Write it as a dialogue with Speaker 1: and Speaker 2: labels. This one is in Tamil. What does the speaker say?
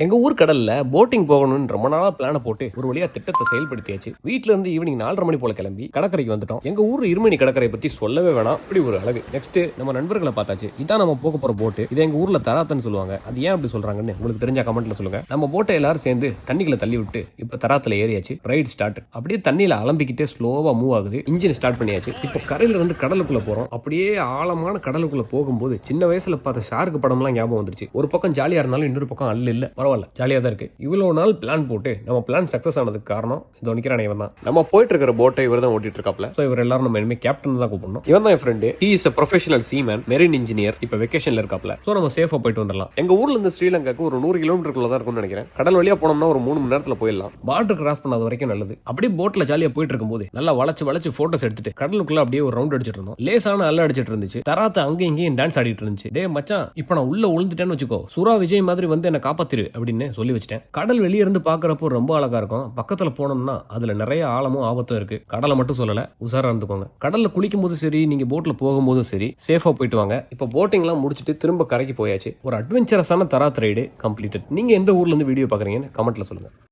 Speaker 1: எங்க ஊர் கடல்ல போட்டிங் போகணும்னு ரொம்ப நாளா பிளான போட்டு ஒரு வழியா திட்டத்தை செயல்படுத்தியாச்சு. வீட்டுல இருந்து ஈவினிங் 4:30 மணி போல கிளம்பி கடற்கரைக்கு வந்துட்டோம். எங்க ஊர் இருமணி கடற்கரை பத்தி சொல்லவே வேணாம், இப்படி ஒரு அழகு. நெக்ஸ்ட் நம்ம நண்பர்களை பார்த்தாச்சு. இதான் நம்ம போக போற போட்டு. இது எங்க ஊர்ல தராத்தன்னு சொல்லுவாங்க. அது ஏன் அப்படி சொல்றாங்கன்னு உங்களுக்கு தெரிஞ்ச கமெண்ட்ல சொல்லுங்க. நம்ம போட்டை எல்லாரும் சேர்ந்து தண்ணிக்குள்ள தள்ளி விட்டு இப்ப தராத்துல ஏறியாச்சு. Ride start. அப்படியே தண்ணியில அலம்பிக்கிட்டே ஸ்லோவா மூவ் ஆகுது. இன்ஜின் ஸ்டார்ட் பண்ணியாச்சு. இப்ப கரையில இருந்து கடலுக்குள்ள போறோம். அப்படியே ஆழமான கடலுக்குள்ள போகும்போது சின்ன வயசுல பார்த்த ஷார்க் படம்லாம் ஞாபகம் வந்துருச்சு. ஒரு பக்கம் ஜாலியா இருந்தாலும் இன்னொரு பக்கம் அல்ல இல்ல, பரவாயில்ல, ஜாலியா தான் இருக்கு. இவ்வளவு நாள் பிளான் போட்டு நம்ம பிளான் சக்சஸ் ஆனதுக்கு காரணம் இந்த நிக்கிறான் இவன் தான். நம்ம போயிட்டு இருக்கிற போட்டை இவர் தான் ஓட்டிட்டு இருக்காப்ல. சோ இவர் எல்லாரும் நம்ம இனிமே கேப்டன் தான் கூப்பிடணும். இவன் தான் என் friend. He is a professional seaman, marine engineer. இப்ப வெக்கேஷன்ல இருக்காப்ல. சோ நம்ம சேஃபா போயிட்டு வந்துடலாம். எங்க ஊர்ல இருந்து ஸ்ரீலங்காக்கு ஒரு 100 கிலோமீட்டருக்குள்ள தான் இருக்கும்னு நினைக்கிறேன். கடல் வழியா போனோம்னா ஒரு 3 மணி நேரத்துல போயிடலாம். பார்டர் கிராஸ் பண்ணாத வரைக்கும் நல்லது. அப்படியே போட்ல ஜாலியா போயிட்டு இருக்கும்போது நல்லா வளைச்சு போட்டோஸ் எடுத்துட்டு கடலுக்குள்ள அப்படியே ஒரு ரவுண்ட் அடிச்சிட்டு இருந்தோம். லேசான அள்ள அடிச்சிட்டு இருந்துச்சு. தராத்த அங்க இங்கேயும் டான்ஸ் ஆடிட்டு இருந்துச்சு. டே மச்சான், இப்ப நான் உள்ள விழுந்துட்டேன்னு வச்சுக்கோ, சுறா விஜய் மாதிரி வந்து என்ன காப்பாத்திரு அப்படின்னு சொல்லி வச்சிட்டேன். கடல் வெளியே இருந்து பாக்குறப்போ ரொம்ப அழகா இருக்கும். பக்கத்துல போனோம்னா அதுல நிறைய ஆழமும் ஆபத்தும் இருக்கு. கடலை மட்டும் சொல்லல, உசாரா இருந்துக்கோங்க. கடல்ல குளிக்கும் போதும் சரி, நீங்க போட்ல போகும்போதும் சரி, சேஃபா போயிட்டு வாங்க. இப்ப போட்டிங் எல்லாம் முடிச்சிட்டு திரும்ப கரைக்கு போயாச்சு. ஒரு அட்வென்ச்சரஸான தராத் ரைடு கம்ப்ளீட்டட். நீங்க எந்த ஊர்ல இருந்து வீடியோ பாக்குறீங்கன்னு கமெண்ட்ல சொல்லுங்க.